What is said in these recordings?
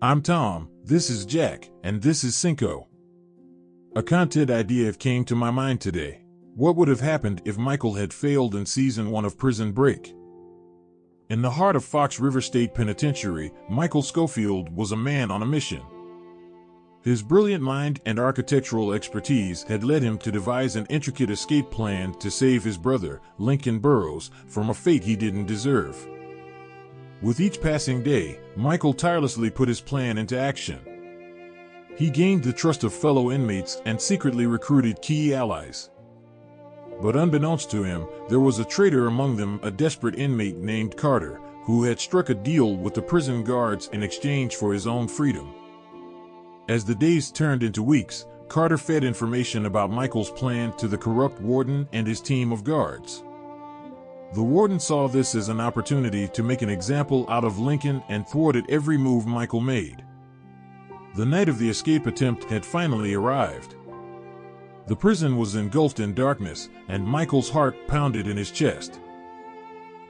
I'm Tom, this is Jack, and this is Cinco. A content idea came to my mind today. What would have happened if Michael had failed in Season 1 of Prison Break? In the heart of Fox River State Penitentiary, Michael Scofield was a man on a mission. His brilliant mind and architectural expertise had led him to devise an intricate escape plan to save his brother, Lincoln Burrows, from a fate he didn't deserve. With each passing day, Michael tirelessly put his plan into action. He gained the trust of fellow inmates and secretly recruited key allies. But unbeknownst to him, there was a traitor among them, a desperate inmate named Carter, who had struck a deal with the prison guards in exchange for his own freedom. As the days turned into weeks, Carter fed information about Michael's plan to the corrupt warden and his team of guards. The warden saw this as an opportunity to make an example out of Lincoln and thwarted every move Michael made. The night of the escape attempt had finally arrived. The prison was engulfed in darkness, and Michael's heart pounded in his chest.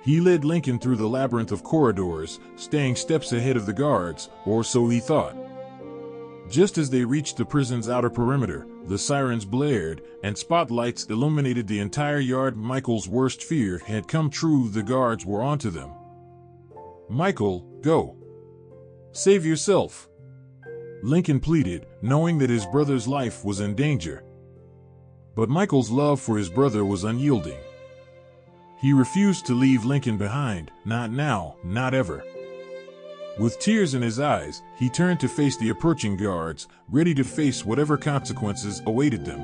He led Lincoln through the labyrinth of corridors, staying steps ahead of the guards, or so he thought. Just as they reached the prison's outer perimeter, the sirens blared, and spotlights illuminated the entire yard. Michael's worst fear had come true. The guards were onto them. "Michael, go. Save yourself," Lincoln pleaded, knowing that his brother's life was in danger. But Michael's love for his brother was unyielding. He refused to leave Lincoln behind, not now, not ever. With tears in his eyes, he turned to face the approaching guards, ready to face whatever consequences awaited them.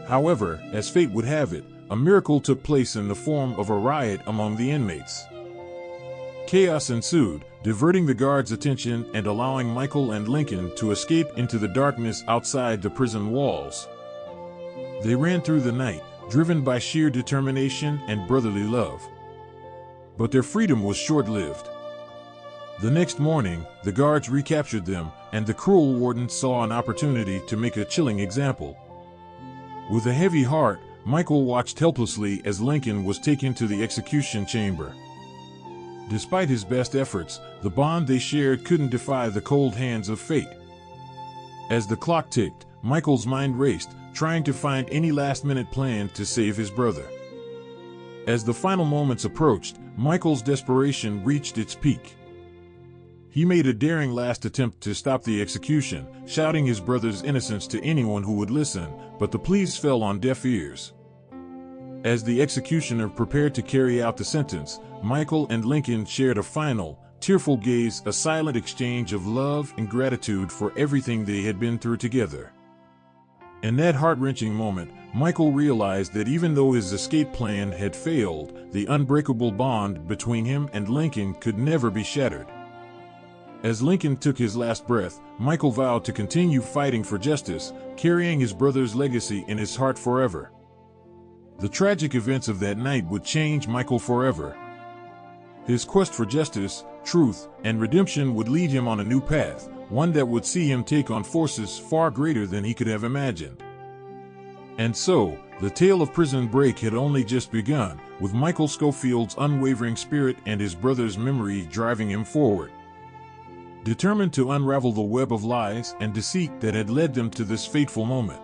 However, as fate would have it, a miracle took place in the form of a riot among the inmates. Chaos ensued, diverting the guards' attention and allowing Michael and Lincoln to escape into the darkness outside the prison walls. They ran through the night, driven by sheer determination and brotherly love. But their freedom was short-lived. The next morning, the guards recaptured them, and the cruel warden saw an opportunity to make a chilling example. With a heavy heart, Michael watched helplessly as Lincoln was taken to the execution chamber. Despite his best efforts, the bond they shared couldn't defy the cold hands of fate. As the clock ticked, Michael's mind raced, trying to find any last-minute plan to save his brother. As the final moments approached, Michael's desperation reached its peak. He made a daring last attempt to stop the execution, shouting his brother's innocence to anyone who would listen, but the pleas fell on deaf ears. As the executioner prepared to carry out the sentence, Michael and Lincoln shared a final, tearful gaze, a silent exchange of love and gratitude for everything they had been through together. In that heart-wrenching moment, Michael realized that even though his escape plan had failed, the unbreakable bond between him and Lincoln could never be shattered. As Lincoln took his last breath, Michael vowed to continue fighting for justice, carrying his brother's legacy in his heart forever. The tragic events of that night would change Michael forever. His quest for justice, truth, and redemption would lead him on a new path, one that would see him take on forces far greater than he could have imagined. And so, the tale of Prison Break had only just begun, with Michael Scofield's unwavering spirit and his brother's memory driving him forward. Determined to unravel the web of lies and deceit that had led them to this fateful moment.